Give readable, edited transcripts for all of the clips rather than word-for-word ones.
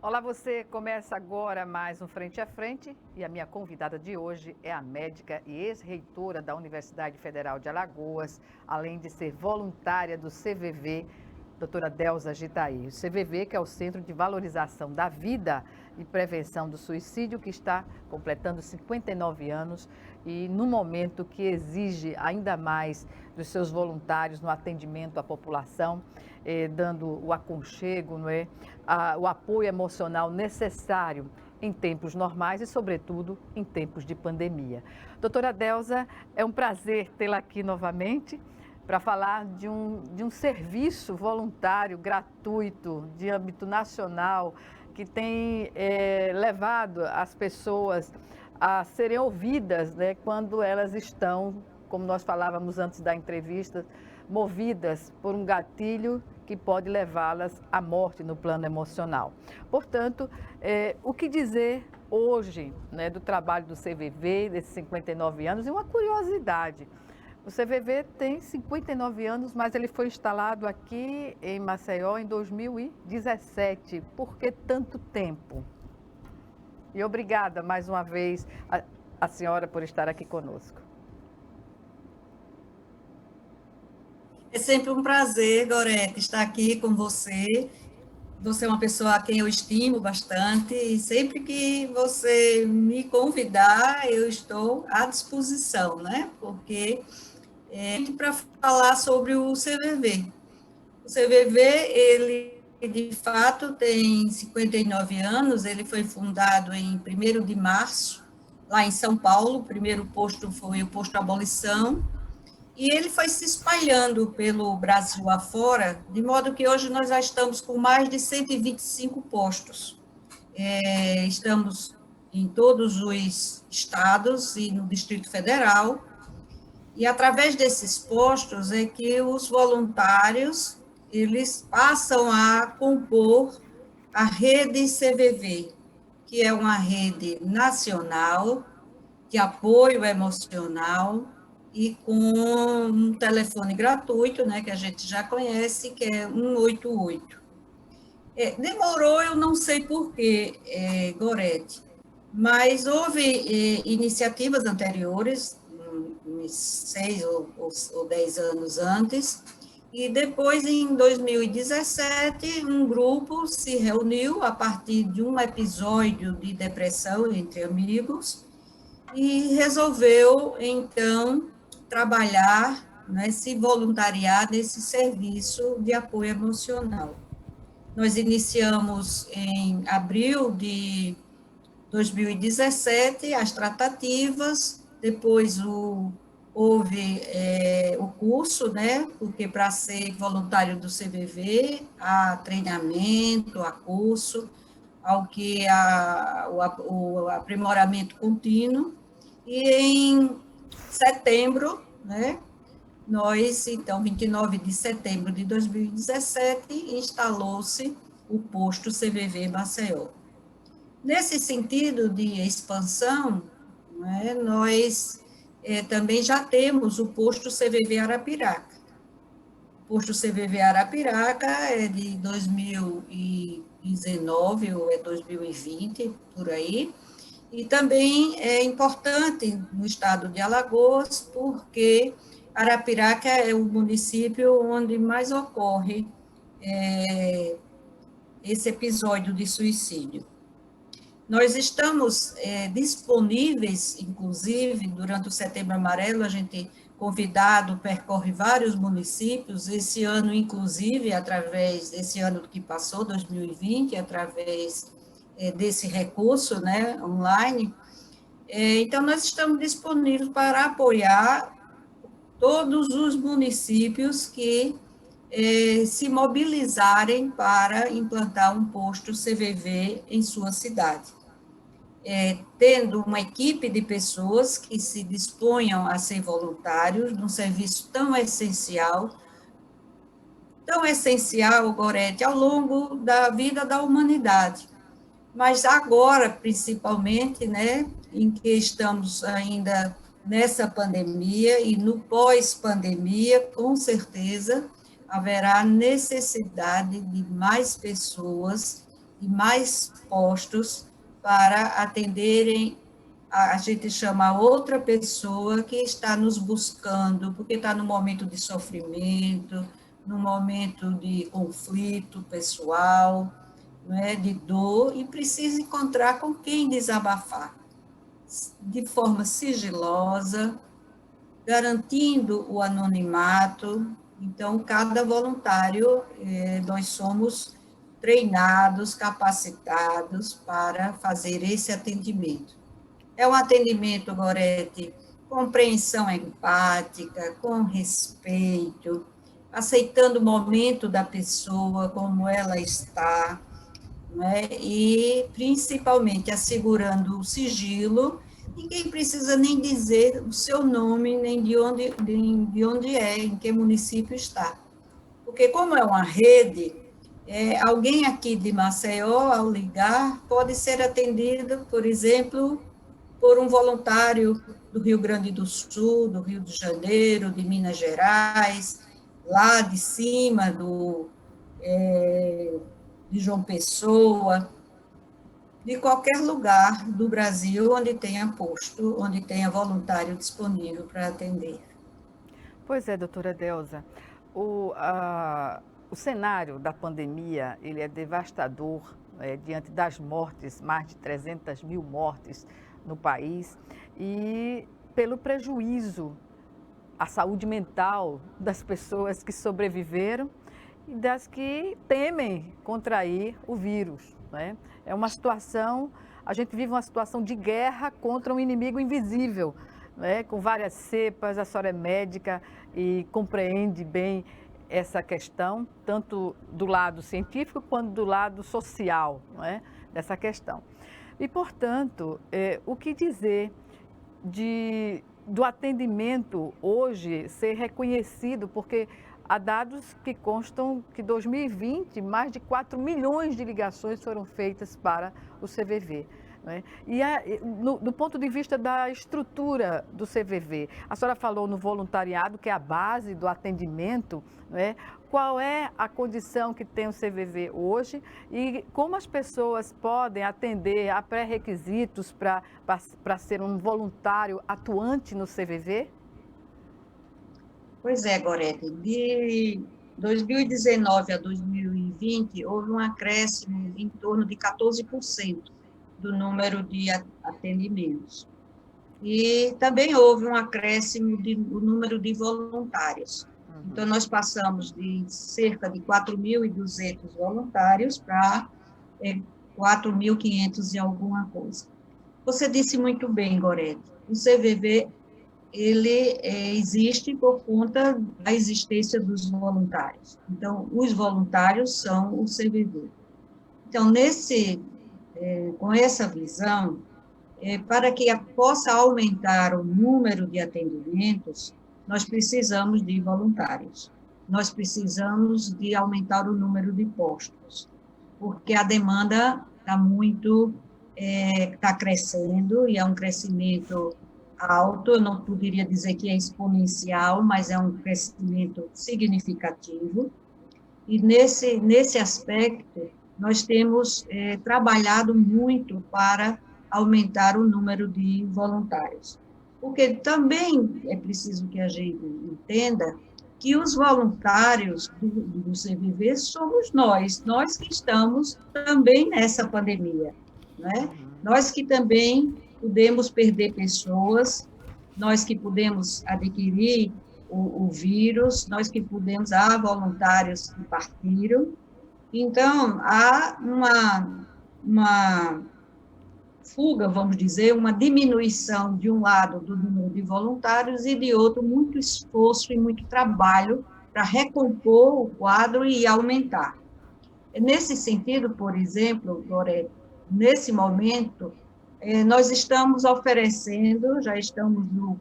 Olá, você começa agora mais um Frente a Frente e a minha convidada de hoje é a médica e ex-reitora da Universidade Federal de Alagoas, além de ser voluntária do CVV, doutora Delza Gitaí. O CVV, que é o Centro de Valorização da Vida e Prevenção do Suicídio, que está completando 59 anos e no momento que exige ainda mais dos seus voluntários no atendimento à população, dando o aconchego, não é? O apoio emocional necessário em tempos normais e, sobretudo, em tempos de pandemia. Doutora Delza, é um prazer tê-la aqui novamente para falar de um serviço voluntário, gratuito, de âmbito nacional, que tem levado as pessoas a serem ouvidas, né, quando elas estão, como nós falávamos antes da entrevista, movidas por um gatilho que pode levá-las à morte no plano emocional. Portanto, o que dizer hoje, né, do trabalho do CVV, desses 59 anos, e uma curiosidade. O CVV tem 59 anos, mas ele foi instalado aqui em Maceió em 2017. Por que tanto tempo? E obrigada mais uma vez a senhora por estar aqui conosco. É sempre um prazer, Gorete, estar aqui com você. Você é uma pessoa a quem eu estimo bastante e sempre que você me convidar, eu estou à disposição, né? Porque para falar sobre o CVV. O CVV, ele de fato tem 59 anos, ele foi fundado em 1º de março, lá em São Paulo. O primeiro posto foi o posto Abolição, e ele foi se espalhando pelo Brasil afora, de modo que hoje nós já estamos com mais de 125 postos. Estamos em todos os estados e no Distrito Federal, e através desses postos é que os voluntários, eles passam a compor a rede CVV, que é uma rede nacional de apoio emocional e com um telefone gratuito, né, que a gente já conhece, que é 188. Demorou, eu não sei porquê, Gorete, mas houve iniciativas anteriores, uns 6 ou 10 anos antes, e depois, em 2017, um grupo se reuniu a partir de um episódio de depressão entre amigos e resolveu, então, trabalhar, né, se voluntariar nesse serviço de apoio emocional. Nós iniciamos em abril de 2017 as tratativas, depois houve o curso, né, porque para ser voluntário do CVV, há treinamento, há curso, ao que o aprimoramento contínuo, e em setembro, né, nós, então, 29 de setembro de 2017, instalou-se o posto CVV Maceió. Nesse sentido de expansão, né, nós também já temos o posto CVV Arapiraca. O posto CVV Arapiraca é de 2019 ou é 2020, por aí, e também é importante no estado de Alagoas, porque Arapiraca é o município onde mais ocorre esse episódio de suicídio. Nós estamos disponíveis, inclusive, durante o Setembro Amarelo, a gente, convidado, percorre vários municípios, esse ano, inclusive, esse ano que passou, 2020, através desse recurso, né, online. Então, nós estamos disponíveis para apoiar todos os municípios que se mobilizarem para implantar um posto CVV em sua cidade. Tendo uma equipe de pessoas que se disponham a ser voluntários num serviço tão essencial, Gorete, ao longo da vida da humanidade. Mas agora, principalmente, né, em que estamos ainda nessa pandemia e no pós-pandemia, com certeza, haverá necessidade de mais pessoas e mais postos para atenderem, a gente chama outra pessoa que está nos buscando, porque está no momento de sofrimento, no momento de conflito pessoal, não é, de dor, e precisa encontrar com quem desabafar, de forma sigilosa, garantindo o anonimato. Então, cada voluntário, nós somos treinados, capacitados para fazer esse atendimento. É um atendimento, Gorete, compreensão empática, com respeito, aceitando o momento da pessoa, como ela está, né? E principalmente assegurando o sigilo. Ninguém precisa nem dizer o seu nome, nem de onde é, em que município está. Porque como é uma rede, alguém aqui de Maceió, ao ligar, pode ser atendido, por exemplo, por um voluntário do Rio Grande do Sul, do Rio de Janeiro, de Minas Gerais, lá de cima de João Pessoa, de qualquer lugar do Brasil onde tenha posto, onde tenha voluntário disponível para atender. Pois é, doutora Delza, o cenário da pandemia, ele é devastador, diante das mortes, mais de 300 mil mortes no país, e pelo prejuízo à saúde mental das pessoas que sobreviveram e das que temem contrair o vírus, né? É uma situação, a gente vive uma situação de guerra contra um inimigo invisível, né? Com várias cepas, a senhora é médica e compreende bem essa questão, tanto do lado científico quanto do lado social, né? Dessa questão. E, portanto, o que dizer do atendimento hoje ser reconhecido, porque há dados que constam que em 2020 mais de 4 milhões de ligações foram feitas para o CVV. Né? E do ponto de vista da estrutura do CVV, a senhora falou no voluntariado, que é a base do atendimento, né? Qual é a condição que tem o CVV hoje e como as pessoas podem atender a pré-requisitos para ser um voluntário atuante no CVV? Pois é, Gorete, de 2019 a 2020, houve um acréscimo em torno de 14% do número de atendimentos. E também houve um acréscimo do número de voluntários. Então, nós passamos de cerca de 4.200 voluntários para 4.500 e alguma coisa. Você disse muito bem, Gorete, o CVV ele existe por conta da existência dos voluntários. Então, os voluntários são o CVV. Então, com essa visão, para que possa aumentar o número de atendimentos, nós precisamos de voluntários. Nós precisamos de aumentar o número de postos, porque a demanda está crescendo, e é um crescimento alto, eu não poderia dizer que é exponencial, mas é um crescimento significativo, e nesse aspecto, nós temos trabalhado muito para aumentar o número de voluntários. Porque também é preciso que a gente entenda que os voluntários do CVV somos nós que estamos também nessa pandemia, né? Nós que também podemos perder pessoas, nós que podemos adquirir o vírus, nós que podemos, há voluntários que partiram. Então, há uma fuga, vamos dizer, uma diminuição de um lado do número de voluntários e de outro muito esforço e muito trabalho para recompor o quadro e aumentar. Nesse sentido, por exemplo, Gorete, nesse momento, nós estamos oferecendo, já estamos no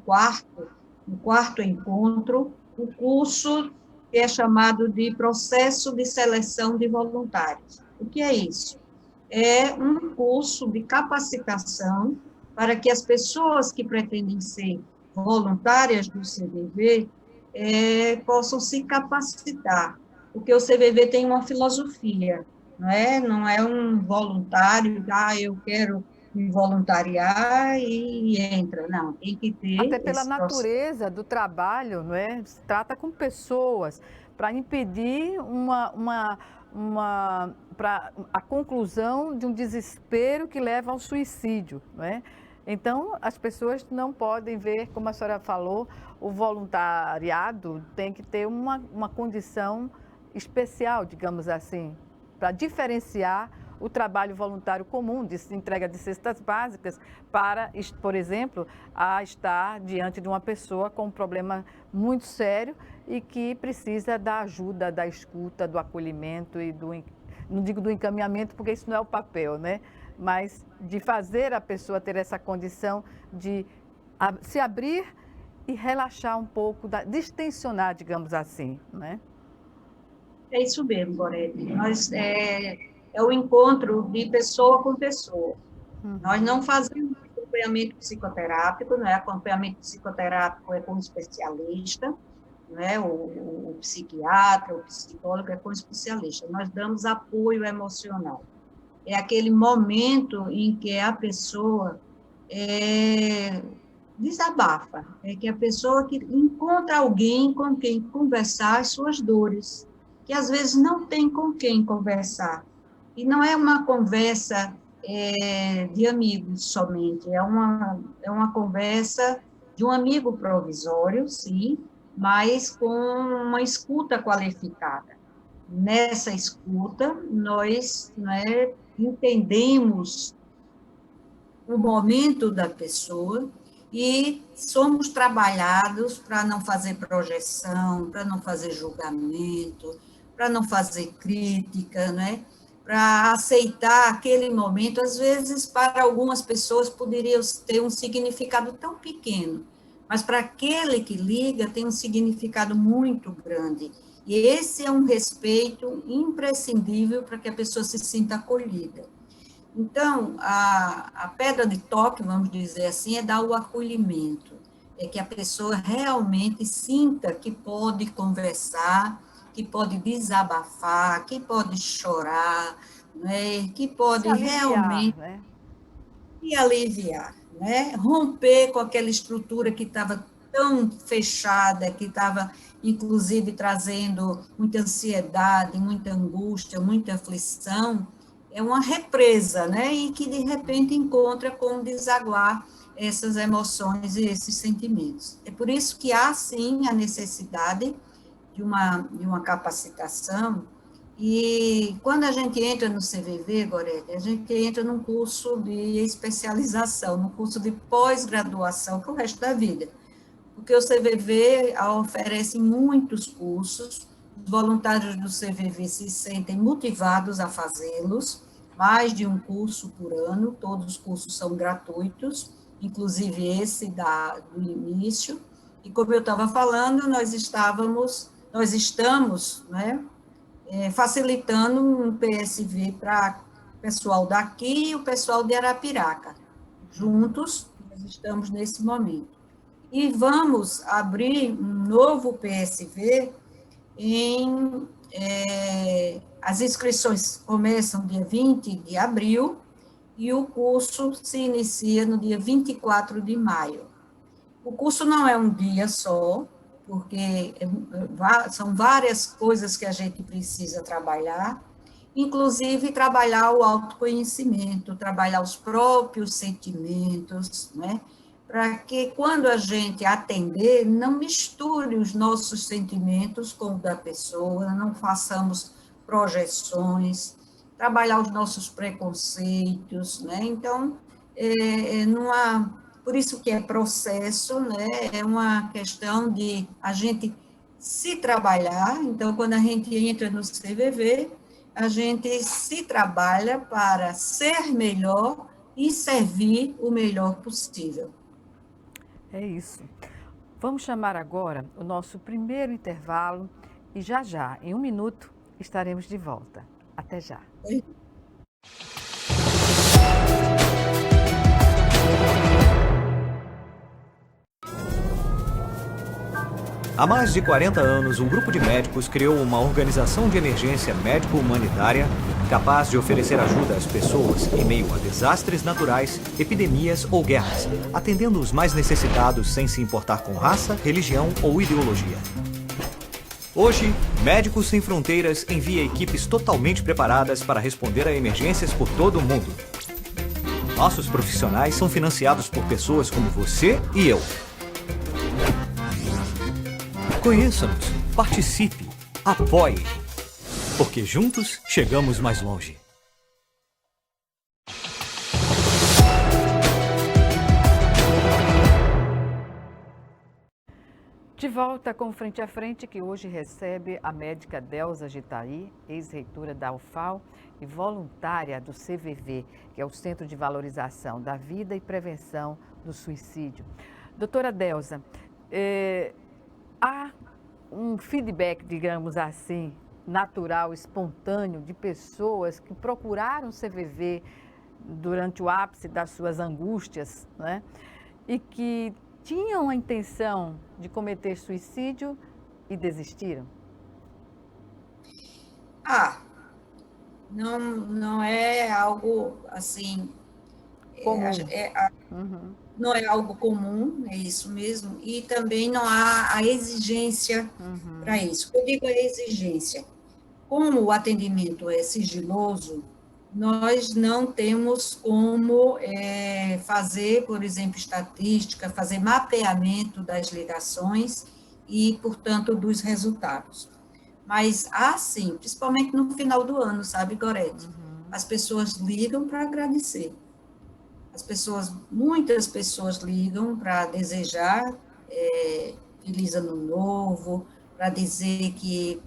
quarto encontro, o curso que é chamado de Processo de Seleção de Voluntários. O que é isso? É um curso de capacitação para que as pessoas que pretendem ser voluntárias do CVV possam se capacitar, porque o CVV tem uma filosofia, não é um voluntário, eu quero me voluntariar e entra, não, tem que Até ter pela esse processo. natureza do trabalho, não é? Se trata com pessoas, para impedir a conclusão de um desespero que leva ao suicídio, não é? Então, as pessoas não podem ver, como a senhora falou, o voluntariado tem que ter uma condição especial, digamos assim, para diferenciar o trabalho voluntário comum de entrega de cestas básicas para, por exemplo, a estar diante de uma pessoa com um problema muito sério e que precisa da ajuda, da escuta, do acolhimento e não digo do encaminhamento, porque isso não é o papel, né? Mas de fazer a pessoa ter essa condição de se abrir e relaxar um pouco, distensionar, digamos assim, né? É isso mesmo, Gorete. É o encontro de pessoa com pessoa. Nós não fazemos acompanhamento psicoterápico, não é? Acompanhamento psicoterápico é com especialista, não é? O psiquiatra, o psicólogo é com especialista. Nós damos apoio emocional. É aquele momento em que a pessoa desabafa, é que a pessoa que encontra alguém com quem conversar as suas dores, que às vezes não tem com quem conversar. E não é uma conversa de amigos somente, é uma conversa de um amigo provisório, sim, mas com uma escuta qualificada. Nessa escuta, nós, né, entendemos o momento da pessoa e somos trabalhados para não fazer projeção, para não fazer julgamento, para não fazer crítica, né? Para aceitar aquele momento. Às vezes, para algumas pessoas, poderia ter um significado tão pequeno, mas para aquele que liga, tem um significado muito grande. E esse é um respeito imprescindível para que a pessoa se sinta acolhida. Então, a pedra de toque, vamos dizer assim, é dar o acolhimento, é que a pessoa realmente sinta que pode conversar, que pode desabafar, que pode chorar, né, que Se pode aliviar, realmente né? se aliviar, né, romper com aquela estrutura que estava tão fechada, que estava, inclusive, trazendo muita ansiedade, muita angústia, muita aflição, é uma represa, né? E que, de repente, encontra como desaguar essas emoções e esses sentimentos. É por isso que há, sim, a necessidade de uma capacitação, e quando a gente entra no CVV, Gorete, a gente entra num curso de especialização, num curso de pós-graduação para o resto da vida, porque o CVV oferece muitos cursos, os voluntários do CVV se sentem motivados a fazê-los, mais de um curso por ano, todos os cursos são gratuitos, inclusive esse do início, e como eu estava falando, nós estamos, né, facilitando um PSV para o pessoal daqui e o pessoal de Arapiraca. Juntos, nós estamos nesse momento. E vamos abrir um novo PSV as inscrições começam dia 20 de abril e o curso se inicia no dia 24 de maio. O curso não é um dia só, porque são várias coisas que a gente precisa trabalhar, inclusive trabalhar o autoconhecimento, trabalhar os próprios sentimentos, né? Para que quando a gente atender, não misture os nossos sentimentos com o da pessoa, não façamos projeções, trabalhar os nossos preconceitos, né? Então, por isso que é processo, né? É uma questão de a gente se trabalhar. Então, quando a gente entra no CVV, a gente se trabalha para ser melhor e servir o melhor possível. É isso. Vamos chamar agora o nosso primeiro intervalo e já, em um minuto, estaremos de volta. Até já. Há mais de 40 anos, um grupo de médicos criou uma organização de emergência médico-humanitária capaz de oferecer ajuda às pessoas em meio a desastres naturais, epidemias ou guerras, atendendo os mais necessitados sem se importar com raça, religião ou ideologia. Hoje, Médicos Sem Fronteiras envia equipes totalmente preparadas para responder a emergências por todo o mundo. Nossos profissionais são financiados por pessoas como você e eu. Conheça-nos, participe, apoie, porque juntos chegamos mais longe. De volta com Frente a Frente, que hoje recebe a médica Delza Gitaí, ex-reitora da UFAL e voluntária do CVV, que é o Centro de Valorização da Vida e Prevenção do Suicídio. Doutora Delza, há um feedback, digamos assim, natural, espontâneo, de pessoas que procuraram CVV durante o ápice das suas angústias, né? E que tinham a intenção de cometer suicídio e desistiram? Não é algo assim, Comum. Não é algo comum, é isso mesmo, e também não há a exigência para isso. Eu digo a exigência. Como o atendimento é sigiloso, nós não temos como fazer, por exemplo, estatística, fazer mapeamento das ligações e, portanto, dos resultados. Mas há sim, principalmente no final do ano, sabe, Gorete? As pessoas ligam para agradecer. Muitas pessoas ligam para desejar feliz ano novo, para dizer que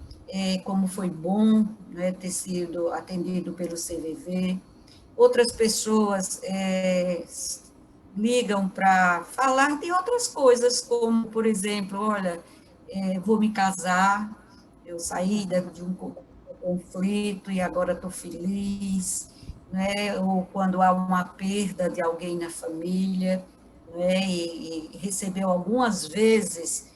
como foi bom, né, ter sido atendido pelo CVV. Outras pessoas ligam para falar de outras coisas, como, por exemplo, olha, vou me casar, eu saí de um conflito e agora estou feliz, né? Ou quando há uma perda de alguém na família, né? E recebeu algumas vezes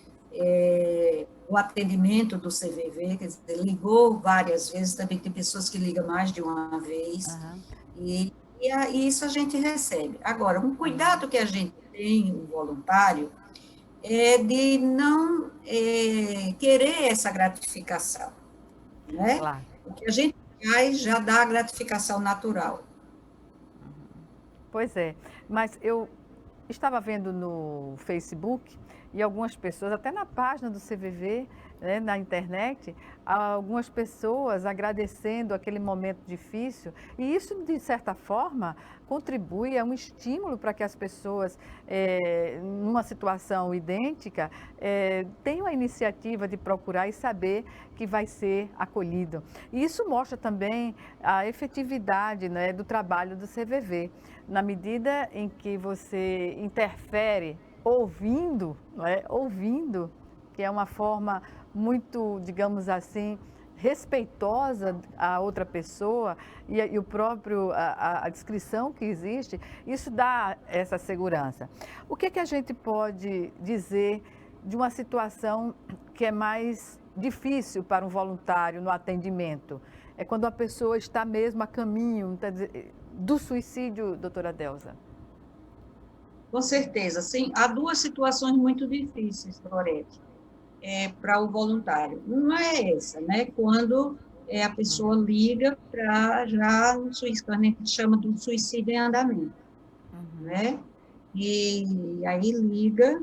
o atendimento do CVV, quer dizer, ligou várias vezes, também tem pessoas que ligam mais de uma vez, e isso a gente recebe. Agora, um cuidado que a gente tem, o voluntário, é de não querer essa gratificação, né? Claro. O que a gente faz já dá a gratificação natural. Pois é, mas eu estava vendo no Facebook e algumas pessoas, até na página do CVV, né, na internet, algumas pessoas agradecendo aquele momento difícil, e isso, de certa forma, contribui, é um estímulo para que as pessoas, numa situação idêntica, tenham a iniciativa de procurar e saber que vai ser acolhido. E isso mostra também a efetividade, né, do trabalho do CVV, na medida em que você interfere ouvindo, não é? Ouvindo, que é uma forma muito, digamos assim, respeitosa à outra pessoa e o próprio, a descrição que existe, isso dá essa segurança. O que é que a gente pode dizer de uma situação que é mais difícil para um voluntário no atendimento? É quando a pessoa está mesmo a caminho do suicídio, doutora Delza. Com certeza, sim. Há duas situações muito difíceis, Gorete, para o voluntário. Uma é essa, né? Quando a pessoa liga para já no suicídio, que a gente chama de um suicídio em andamento, né? E aí liga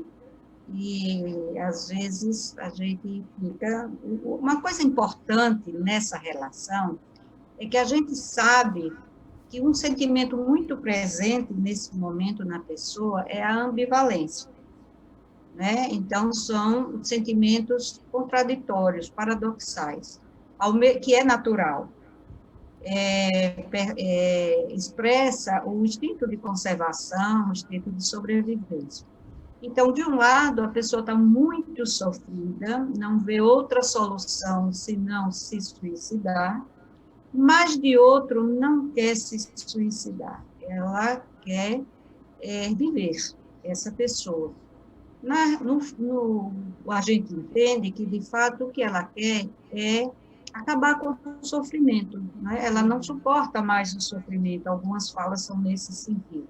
e, às vezes, a gente fica... Uma coisa importante nessa relação é que a gente sabe que um sentimento muito presente nesse momento na pessoa é a ambivalência, né? Então, são sentimentos contraditórios, paradoxais, que é natural. Expressa o instinto de conservação, o instinto de sobrevivência. Então, de um lado, a pessoa está muito sofrida, não vê outra solução senão se suicidar, mas de outro não quer se suicidar, ela quer viver, essa pessoa. A gente entende que, de fato, o que ela quer é acabar com o sofrimento, né? Ela não suporta mais o sofrimento, algumas falas são nesse sentido.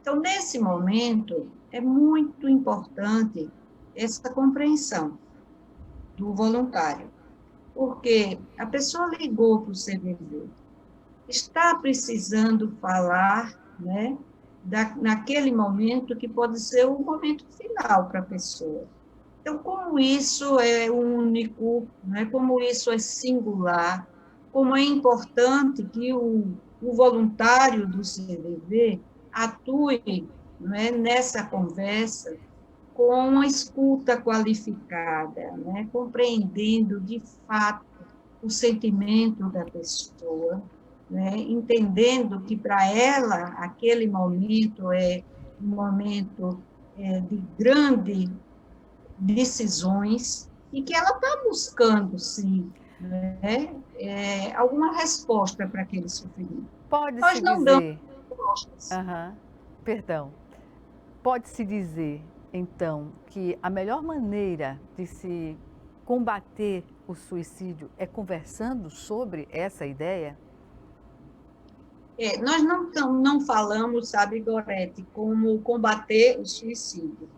Então, nesse momento, é muito importante essa compreensão do voluntário, porque a pessoa ligou para o CVV, está precisando falar, né, naquele momento que pode ser o momento final para a pessoa. Então, como isso é único, né, como isso é singular, como é importante que o voluntário do CVV atue, né, nessa conversa com uma escuta qualificada, né, compreendendo de fato o sentimento da pessoa, né, entendendo que para ela aquele momento é um momento de grande decisões e que ela está buscando, sim, né, alguma resposta para aquele sofrimento. Pode-se Nós não damos dizer, respostas. perdão, pode-se dizer, então, que a melhor maneira de se combater o suicídio é conversando sobre essa ideia? Nós não falamos, sabe, Gorete, como combater o suicídio,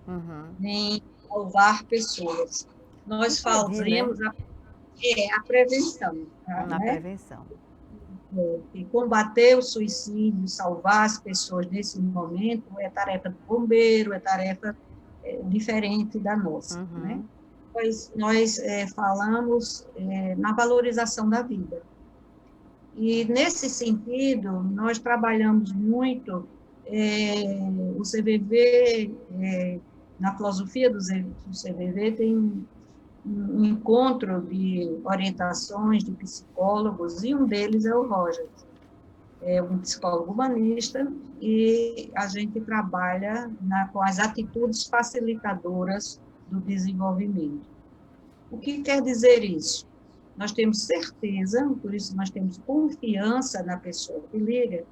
nem salvar pessoas. Nós Impedir, fazemos a prevenção. né? A Né? prevenção. E combater o suicídio, salvar as pessoas nesse momento é tarefa do bombeiro, é tarefa diferente da nossa. Né? Nós falamos na valorização da vida. E, nesse sentido, nós trabalhamos muito o CVV, na filosofia do CVV, tem um encontro de orientações de psicólogos, e um deles é o Roger, um psicólogo humanista, e a gente trabalha com as atitudes facilitadoras do desenvolvimento. O que quer dizer isso? Nós temos certeza, por isso nós temos confiança na pessoa que liga,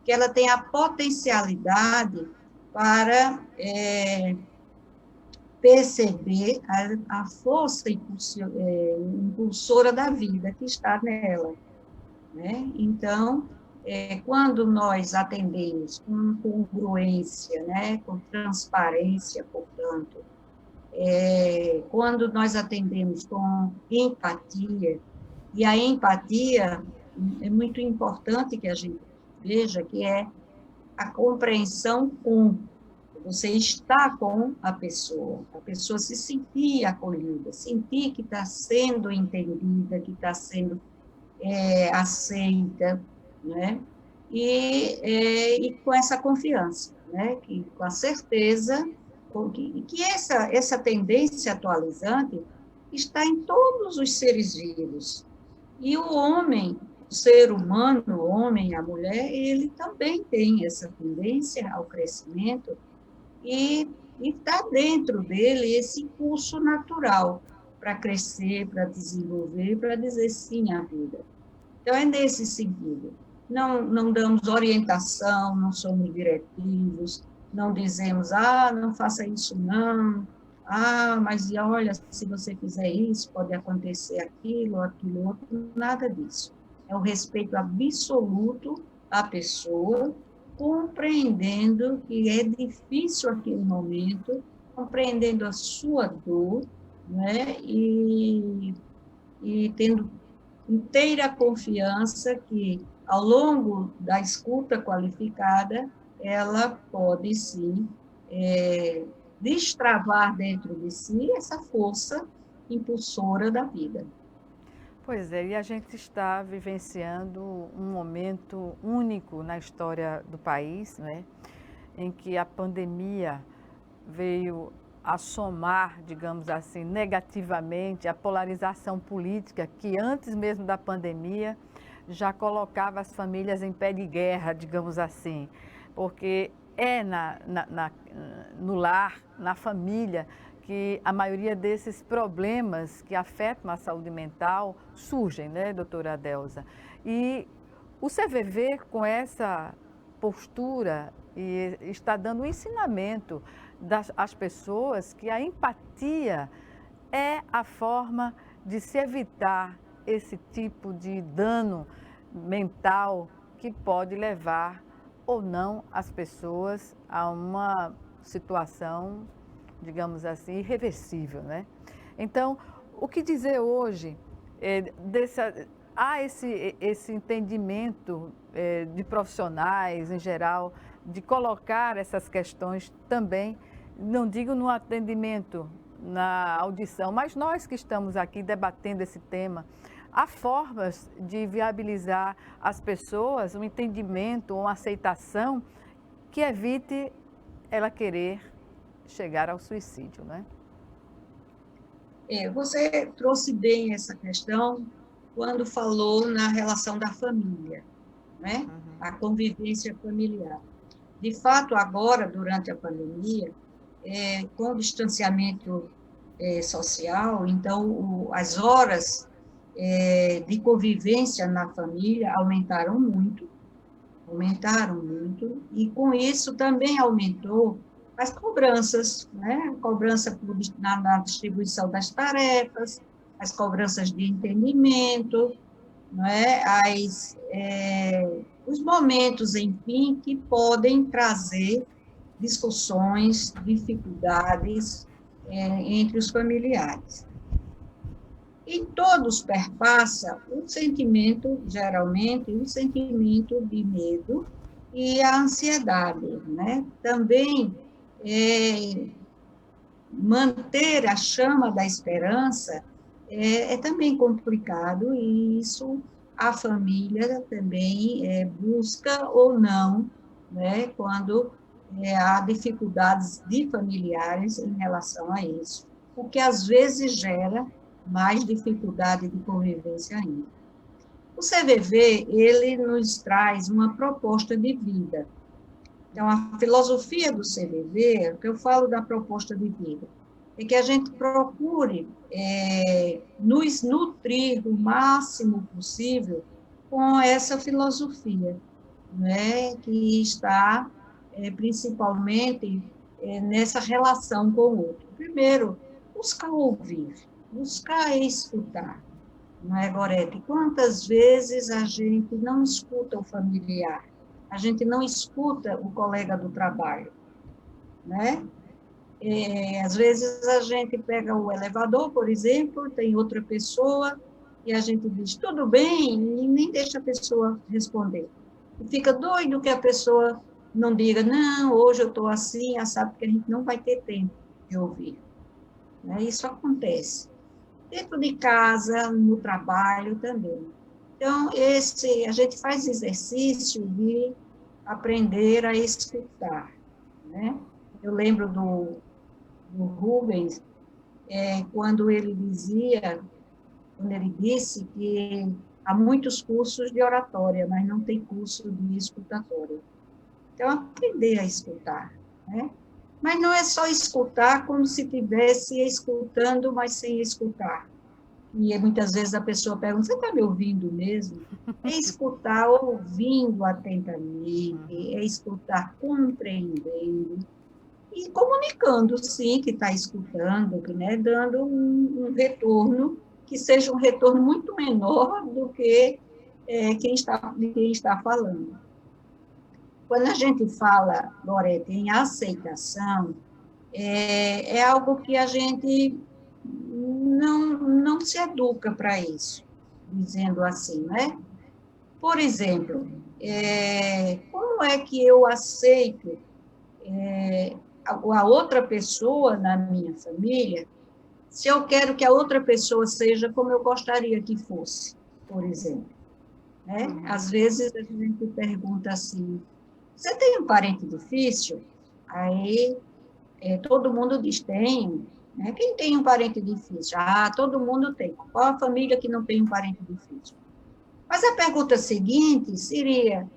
que ela tem a potencialidade para perceber a força impulsora da vida que está nela. Né? Então, quando nós atendemos com congruência, né, com transparência, portanto, quando nós atendemos com empatia, e a empatia é muito importante que a gente veja que é a compreensão com, você está com a pessoa se sentir acolhida, sentir que está sendo entendida, que está sendo aceita, né? E com essa confiança, né? Que, com a certeza que essa tendência atualizante está em todos os seres vivos. E o homem, o ser humano, o homem, a mulher, ele também tem essa tendência ao crescimento e está dentro dele esse impulso natural para crescer, para desenvolver, para dizer sim à vida. Então, é nesse sentido. Não damos orientação, não somos diretivos, não dizemos, não faça isso não, mas olha, se você fizer isso, pode acontecer aquilo outro, nada disso. É o respeito absoluto à pessoa, compreendendo que é difícil aquele momento, compreendendo a sua dor, né, e tendo inteira confiança que, ao longo da escuta qualificada, ela pode, sim, destravar dentro de si essa força impulsora da vida. Pois é, e a gente está vivenciando um momento único na história do país, né, em que a pandemia veio a somar, digamos assim, negativamente a polarização política que antes mesmo da pandemia já colocava as famílias em pé de guerra, digamos assim, porque é no lar, na família, que a maioria desses problemas que afetam a saúde mental surgem, né, doutora Adelza? E o CVV, com essa postura, está dando um ensinamento às pessoas que a empatia é a forma de se evitar esse tipo de dano mental que pode levar ou não as pessoas a uma situação, digamos assim, irreversível, né? Então, o que dizer hoje há esse entendimento de profissionais em geral, de colocar essas questões também, não digo no atendimento, na audição, mas nós que estamos aqui debatendo esse tema, há formas de viabilizar às pessoas um entendimento, uma aceitação que evite ela querer chegar ao suicídio, né? Você trouxe bem essa questão quando falou na relação da família, né? A convivência familiar. De fato, agora, durante a pandemia, com o distanciamento social, então as horas de convivência na família aumentaram muito, e com isso também aumentou as cobranças, né? Cobrança na distribuição das tarefas, as cobranças de entendimento, não é? Os momentos, enfim, que podem trazer discussões, dificuldades entre os familiares. E todos perpassa um sentimento, geralmente, um sentimento de medo e a ansiedade, né? Também manter a chama da esperança é também complicado, e isso a família também busca ou não, né, quando há dificuldades de familiares em relação a isso, o que às vezes gera mais dificuldade de convivência ainda. O CVV, ele nos traz uma proposta de vida. Então, a filosofia do CVV, o que eu falo da proposta de vida, é que a gente procure nos nutrir o máximo possível com essa filosofia, né, que está principalmente nessa relação com o outro. Primeiro, buscar ouvir, buscar escutar. Não é, Gorete? Quantas vezes a gente não escuta o familiar, a gente não escuta o colega do trabalho, né? Às vezes a gente pega o elevador, por exemplo, tem outra pessoa, e a gente diz, tudo bem, e nem deixa a pessoa responder. E fica doido que a pessoa não diga, não, hoje eu estou assim, sabe, porque a gente não vai ter tempo de ouvir. Né? Isso acontece. Dentro de casa, no trabalho também. Então, a gente faz exercício de aprender a escutar. Né? Eu lembro do Rubens, quando ele disse que há muitos cursos de oratória, mas não tem curso de escutatória. Então, aprender a escutar, né? Mas não é só escutar como se estivesse escutando, mas sem escutar. E muitas vezes a pessoa pergunta, você está me ouvindo mesmo? É escutar ouvindo atentamente, é escutar compreendendo, e comunicando, sim, que está escutando, né, dando um retorno, que seja um retorno muito menor do que quem está falando. Quando a gente fala, Gorete, em aceitação, é algo que a gente não se educa para isso, dizendo assim, né? Por exemplo, como é que eu aceito a outra pessoa na minha família, se eu quero que a outra pessoa seja como eu gostaria que fosse, por exemplo? Né? Às vezes a gente pergunta assim, você tem um parente difícil? Aí todo mundo diz, tem. Né? Quem tem um parente difícil? Todo mundo tem. Qual a família que não tem um parente difícil? Mas a pergunta seguinte seria,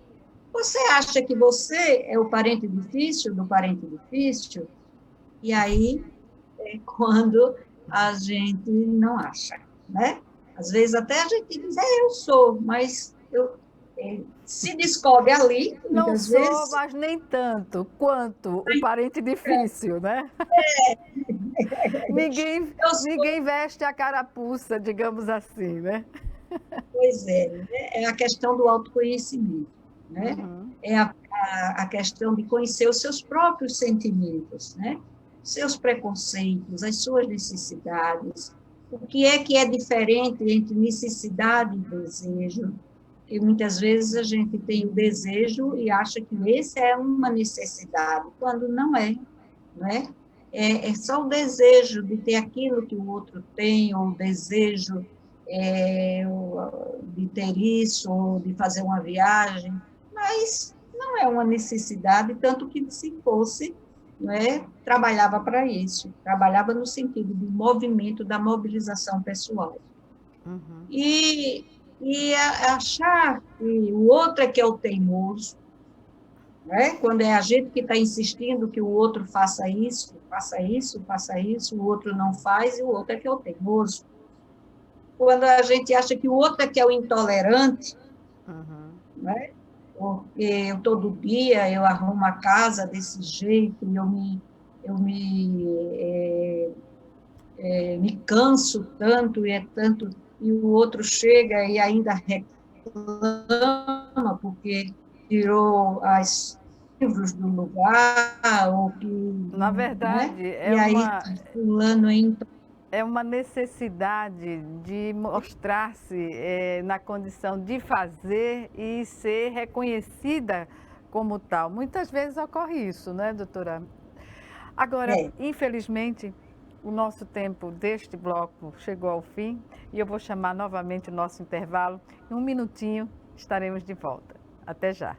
você acha que você é o parente difícil do parente difícil? E aí é quando a gente não acha, né? Às vezes até a gente diz, eu sou, mas se descobre ali, Não muitas sou, vezes. mas nem tanto quanto o parente difícil, né? Ninguém veste a carapuça, digamos assim, né? Pois é a questão do autoconhecimento, né? Uhum. É a questão de conhecer os seus próprios sentimentos, né? Seus preconceitos, as suas necessidades, o que é diferente entre necessidade e desejo, que muitas vezes a gente tem o desejo e acha que esse é uma necessidade, quando não é, né? É só o desejo de ter aquilo que o outro tem, ou o desejo de ter isso, ou de fazer uma viagem, mas não é uma necessidade, tanto que se fosse, né, trabalhava para isso, trabalhava no sentido do movimento, da mobilização pessoal. Uhum. E achar que o outro é que é o teimoso, né? Quando é a gente que está insistindo que o outro faça isso, faça isso, faça isso, o outro não faz, e o outro é que é o teimoso. Quando a gente acha que o outro é que é o intolerante, Uhum. né? Porque todo dia eu arrumo a casa desse jeito, me canso tanto, e o outro chega e ainda reclama porque tirou as livros do lugar, ou que, Na né? verdade, E aí fulano é uma necessidade de mostrar-se na condição de fazer e ser reconhecida como tal. Muitas vezes ocorre isso, né, doutora? Agora, infelizmente, o nosso tempo deste bloco chegou ao fim e eu vou chamar novamente o nosso intervalo. Em um minutinho estaremos de volta. Até já.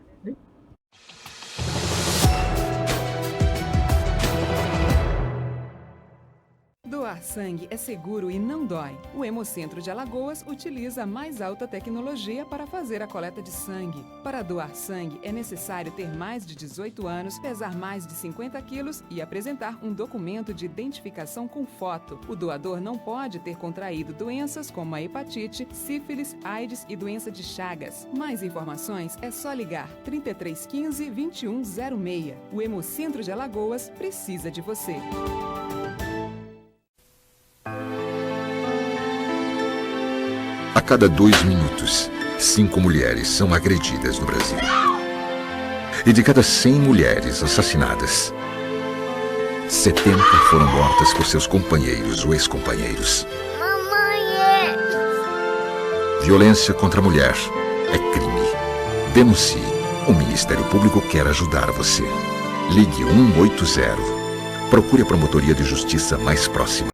Doar sangue é seguro e não dói. O Hemocentro de Alagoas utiliza a mais alta tecnologia para fazer a coleta de sangue. Para doar sangue, é necessário ter mais de 18 anos, pesar mais de 50 quilos e apresentar um documento de identificação com foto. O doador não pode ter contraído doenças como a hepatite, sífilis, AIDS e doença de Chagas. Mais informações é só ligar 3315 2106. O Hemocentro de Alagoas precisa de você. A cada 2 minutos, 5 mulheres são agredidas no Brasil. E de cada 100 mulheres assassinadas, 70 foram mortas por seus companheiros ou ex-companheiros. Mamãe! Violência contra a mulher é crime. Denuncie. O Ministério Público quer ajudar você. Ligue 180. Procure a Promotoria de Justiça mais próxima.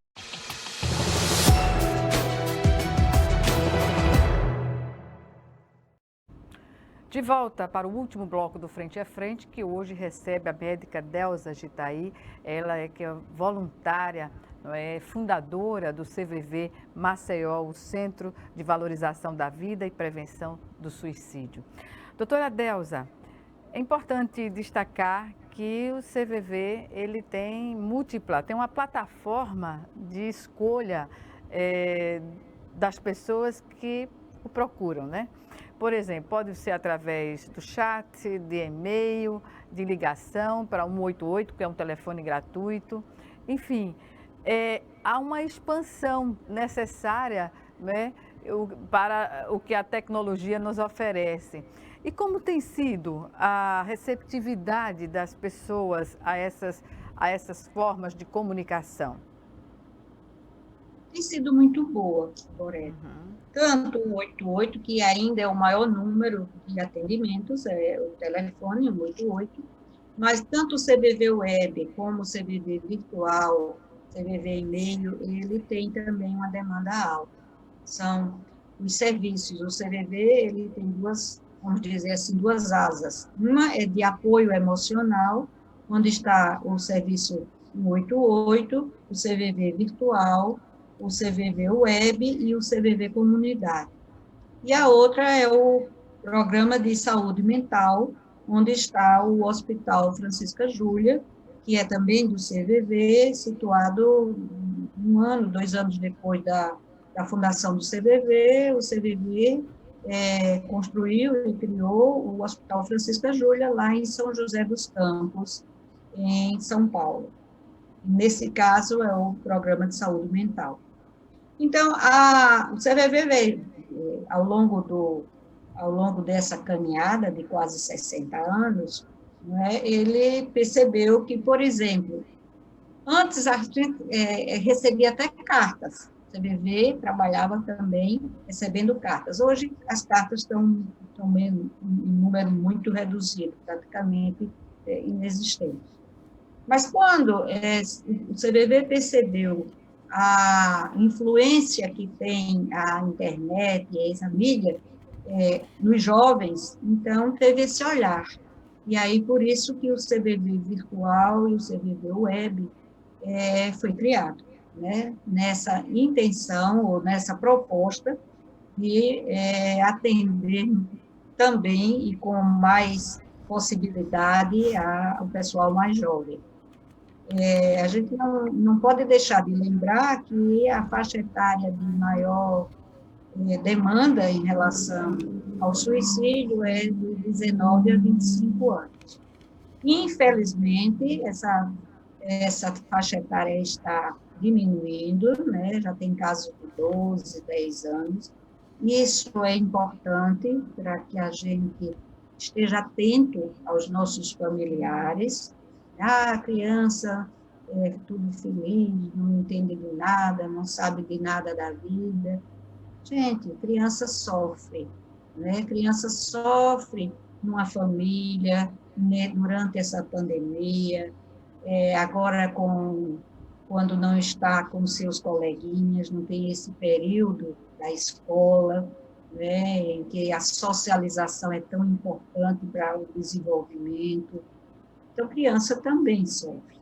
De volta para o último bloco do Frente a Frente, que hoje recebe a médica Delza Gitaí. Ela que é voluntária, fundadora do CVV Maceió, o Centro de Valorização da Vida e Prevenção do Suicídio. Doutora Delza, é importante destacar que o CVV ele tem uma plataforma de escolha das pessoas que o procuram, né? Por exemplo, pode ser através do chat, de e-mail, de ligação para 188, que é um telefone gratuito. Enfim, há uma expansão necessária, né, para o que a tecnologia nos oferece. E como tem sido a receptividade das pessoas a essas formas de comunicação? Tem sido muito boa, Gorete. Tanto o 188, que ainda é o maior número de atendimentos, é o telefone 188, mas tanto o CVV Web como o CVV Virtual, CVV E-mail, ele tem também uma demanda alta. São os serviços. O CVV ele tem duas, vamos dizer assim, duas asas. Uma é de apoio emocional, onde está o serviço 188, o CVV Virtual, o CVV Web e o CVV Comunidade. E a outra é o Programa de Saúde Mental, onde está o Hospital Francisca Júlia, que é também do CVV, situado 1 ano, 2 anos depois da fundação do CVV. O CVV construiu e criou o Hospital Francisca Júlia, lá em São José dos Campos, em São Paulo. Nesse caso, é o Programa de Saúde Mental. Então, o CVV veio, ao longo dessa caminhada de quase 60 anos, né, ele percebeu que, por exemplo, antes a gente recebia até cartas. O CVV trabalhava também recebendo cartas. Hoje, as cartas estão em número muito reduzido, praticamente inexistente. Mas quando o CVV percebeu a influência que tem a internet e essa mídia nos jovens, então teve esse olhar. E aí, por isso que o CVV virtual e o CVV web foi criado, né? Nessa intenção ou nessa proposta de atender também e com mais possibilidade ao pessoal mais jovem. A gente não pode deixar de lembrar que a faixa etária de maior demanda em relação ao suicídio é de 19 a 25 anos. Infelizmente, essa faixa etária está diminuindo, né? Já tem casos de 12, 10 anos. Isso é importante para que a gente esteja atento aos nossos familiares. A criança é tudo feliz, não entende de nada, não sabe de nada da vida. Gente, criança sofre, né? Criança sofre numa família, né, durante essa pandemia, agora quando não está com seus coleguinhas, não tem esse período da escola, né, em que a socialização é tão importante para o desenvolvimento. Então, criança também sofre.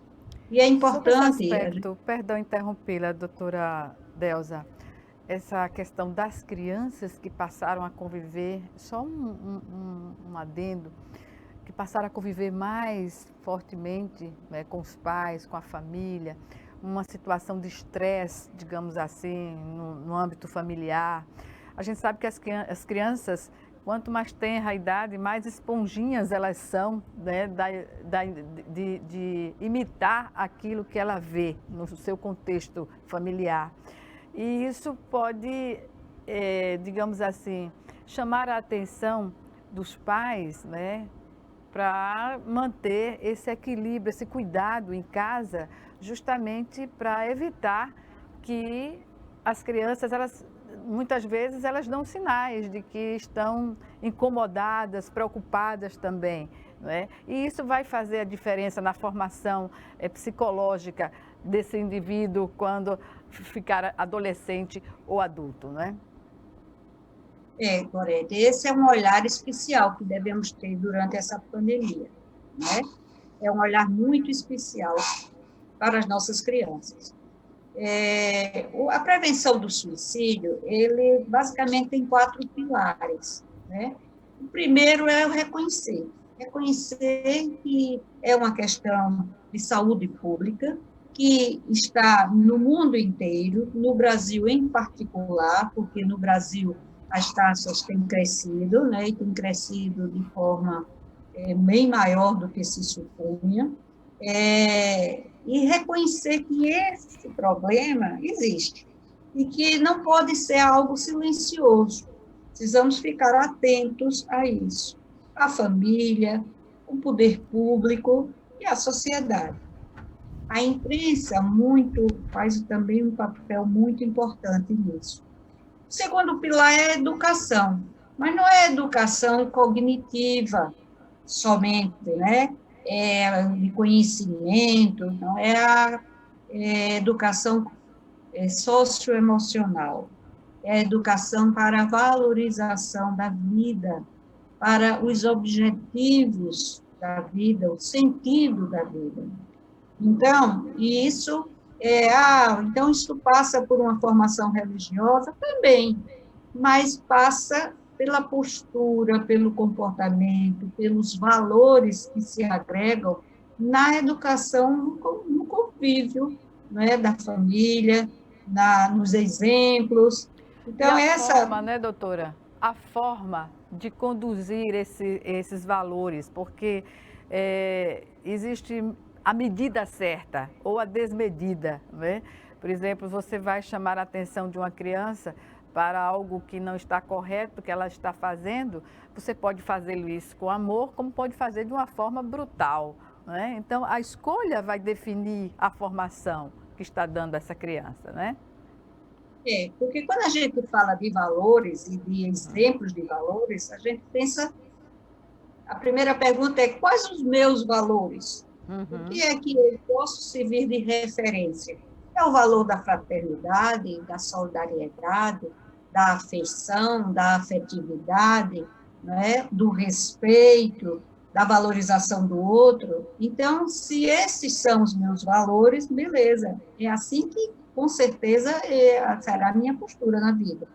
E é importante... Sobre esse aspecto, perdão interrompê-la, doutora Delza, essa questão das crianças que passaram a conviver, só um adendo, que passaram a conviver mais fortemente, né, com os pais, com a família, uma situação de estresse, digamos assim, no âmbito familiar. A gente sabe que as crianças, quanto mais tenra a idade, mais esponjinhas elas são, né, de imitar aquilo que ela vê no seu contexto familiar. E isso pode, digamos assim, chamar a atenção dos pais, né, para manter esse equilíbrio, esse cuidado em casa, justamente para evitar que as crianças, muitas vezes, elas dão sinais de que estão incomodadas, preocupadas também, não é? E isso vai fazer a diferença na formação psicológica desse indivíduo quando ficar adolescente ou adulto, não é? Gorete, esse é um olhar especial que devemos ter durante essa pandemia, né? É um olhar muito especial para as nossas crianças. A prevenção do suicídio, ele basicamente tem 4 pilares, né? O primeiro é o reconhecer que é uma questão de saúde pública, que está no mundo inteiro, no Brasil em particular, porque no Brasil as taxas têm crescido, né, e têm crescido de forma bem maior do que se supunha, e reconhecer que esse problema existe e que não pode ser algo silencioso. Precisamos ficar atentos a isso. A família, o poder público e a sociedade. A imprensa faz também um papel muito importante nisso. O segundo pilar é a educação, mas não é educação cognitiva somente, né? De conhecimento, não é a educação socioemocional, é a educação para a valorização da vida, para os objetivos da vida, o sentido da vida. Então, isso passa por uma formação religiosa também, mas passa pela postura, pelo comportamento, pelos valores que se agregam na educação, no convívio, né, da família, nos exemplos. Então, forma, né, doutora? a forma de conduzir esses valores, porque existe a medida certa ou a desmedida, né? Por exemplo, você vai chamar a atenção de uma criança para algo que não está correto, que ela está fazendo, você pode fazer isso com amor, como pode fazer de uma forma brutal, né? Então, a escolha vai definir a formação que está dando a essa criança, né? Porque quando a gente fala de valores e de exemplos de valores, a gente pensa, a primeira pergunta é: quais os meus valores? O que é que eu posso servir de referência? É o valor da fraternidade, da solidariedade, da afeição, da afetividade, né? Do respeito, da valorização do outro. Então, se esses são os meus valores, beleza. É assim que, com certeza, será a minha postura na vida.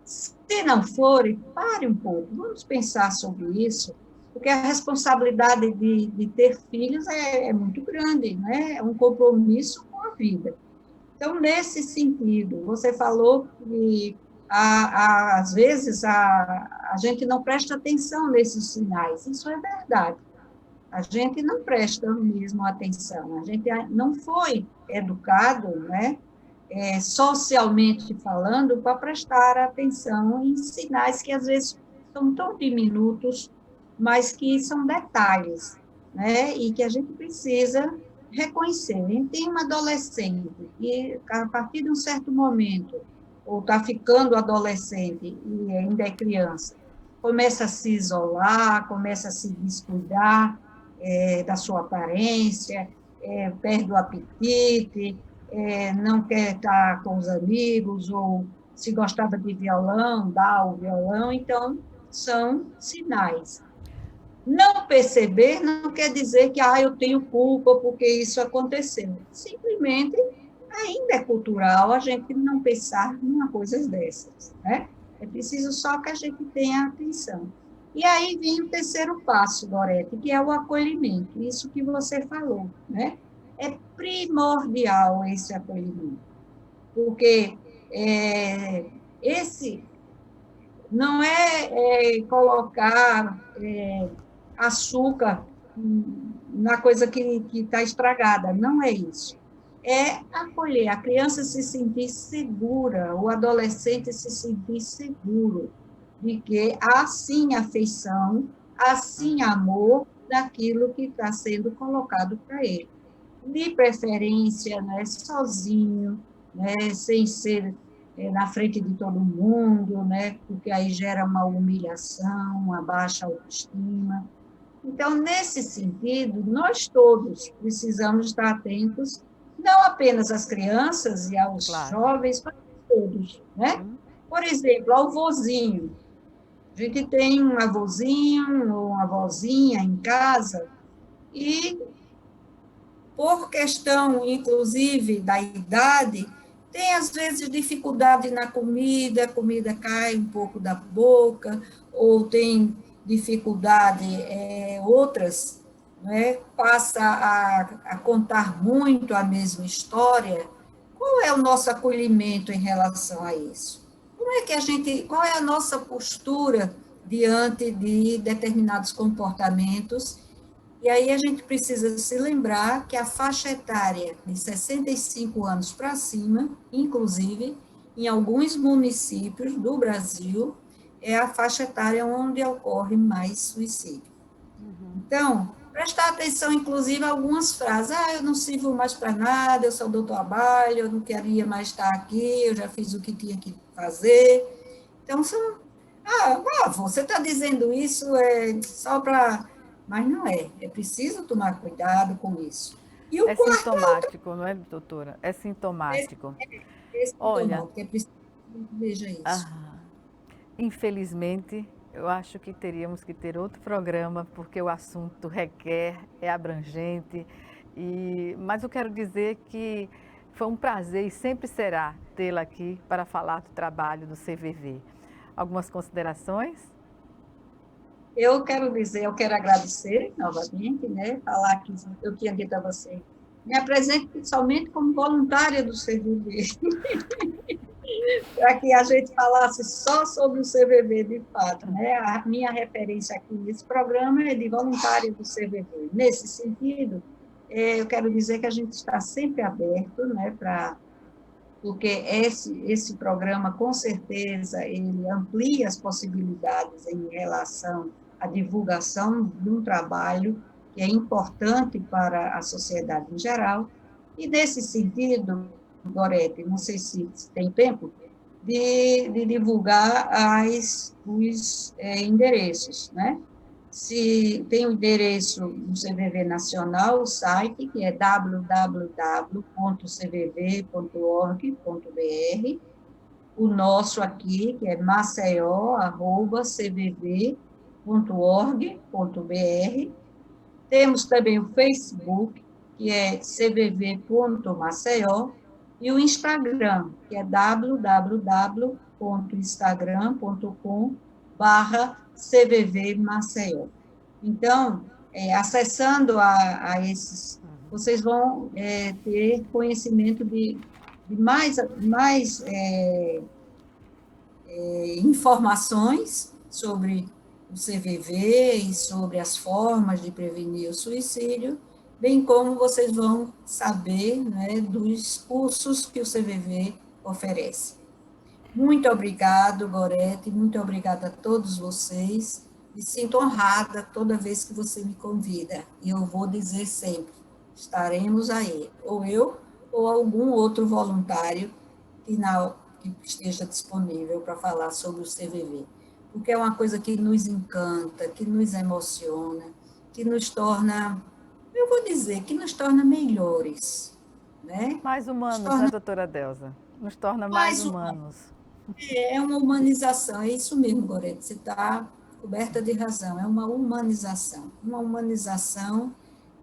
Se não for, pare um pouco, vamos pensar sobre isso, porque a responsabilidade de ter filhos é muito grande, né? É um compromisso com a vida. Então, nesse sentido, você falou que, às vezes, a gente não presta atenção nesses sinais. Isso é verdade. A gente não presta mesmo atenção. A gente não foi educado, né, socialmente falando, para prestar atenção em sinais que, às vezes, são tão diminutos, mas que são detalhes, né, e que a gente precisa reconhecer. A gente tem uma adolescente que, a partir de um certo momento, ou está ficando adolescente e ainda é criança, começa a se isolar, começa a se descuidar da sua aparência, perde o apetite, não quer estar com os amigos, ou se gostava de violão, dá o violão. Então, são sinais. Não perceber não quer dizer que eu tenho culpa porque isso aconteceu. Simplesmente, ainda é cultural a gente não pensar em uma coisa dessas, né? É preciso só que a gente tenha atenção. E aí vem o terceiro passo, Gorete, que é o acolhimento, isso que você falou, né? É primordial esse acolhimento, porque esse não é colocar açúcar na coisa que está estragada, não é isso. É acolher, a criança se sentir segura, o adolescente se sentir seguro de que há sim afeição, há sim amor daquilo que está sendo colocado para ele. De preferência, né, sozinho, né, sem ser na frente de todo mundo, né, porque aí gera uma humilhação, uma baixa autoestima. Então, nesse sentido, nós todos precisamos estar atentos, não apenas às crianças e aos jovens, mas a todos, né? Por exemplo, ao vozinho. A gente tem um avôzinho ou uma avózinha em casa e, por questão, inclusive, da idade, tem, às vezes, dificuldade na comida, a comida cai um pouco da boca, ou tem dificuldade outras, né, passa a contar muito a mesma história. Qual é o nosso acolhimento em relação a isso? Qual é a nossa postura diante de determinados comportamentos? E aí a gente precisa se lembrar que a faixa etária de 65 anos para cima, inclusive, em alguns municípios do Brasil, é a faixa etária onde ocorre mais suicídio. Então, prestar atenção, inclusive, a algumas frases. Eu não sirvo mais para nada, eu só dou trabalho, eu não queria mais estar aqui, eu já fiz o que tinha que fazer. Então, você está dizendo isso só para... Mas não é preciso tomar cuidado com isso. E o sintomático, não é, doutora? É sintomático. É sintomático. Olha, é preciso que veja isso. Infelizmente, eu acho que teríamos que ter outro programa, porque o assunto requer, é abrangente, mas eu quero dizer que foi um prazer e sempre será tê-la aqui para falar do trabalho do CVV. Algumas considerações? Eu quero agradecer novamente, né, falar que eu tinha dito a você Me apresento somente como voluntária do CVV, para que a gente falasse só sobre o CVV de fato, né? A minha referência aqui nesse programa é de voluntária do CVV. Nesse sentido, eu quero dizer que a gente está sempre aberto, né, porque esse programa, com certeza, ele amplia as possibilidades em relação à divulgação de um trabalho que é importante para a sociedade em geral, e nesse sentido, Gorete, não sei se tem tempo, de divulgar os endereços, né? Se tem o endereço do CVV Nacional, o site, que é www.cvv.org.br, o nosso aqui, que é maceió@cvv.org.br. Temos também o Facebook, que é cvv.maceió, e o Instagram, que é www.instagram.com/cvvmaceió. Então, acessando a esses, vocês vão ter conhecimento de mais informações sobre o CVV e sobre as formas de prevenir o suicídio, bem como vocês vão saber, né, dos cursos que o CVV oferece. Muito obrigado, Gorete, muito obrigada a todos vocês. Me sinto honrada toda vez que você me convida. E eu vou dizer sempre, estaremos aí, ou eu ou algum outro voluntário que esteja disponível para falar sobre o CVV. Porque é uma coisa que nos encanta, que nos emociona, que nos torna, eu vou dizer, que nos torna melhores. Né? Mais humanos, né, doutora Delza? Nos torna mais humanos. É uma humanização, é isso mesmo, Gorete, você está coberta de razão, é uma humanização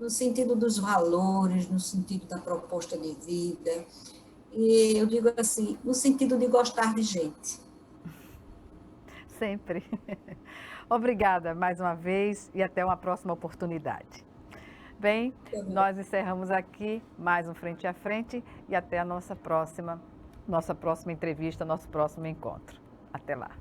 no sentido dos valores, no sentido da proposta de vida, e eu digo assim, no sentido de gostar de gente. Sempre. Obrigada mais uma vez e até uma próxima oportunidade. Bem, nós encerramos aqui mais um Frente a Frente e até a nossa próxima entrevista, nosso próximo encontro. Até lá.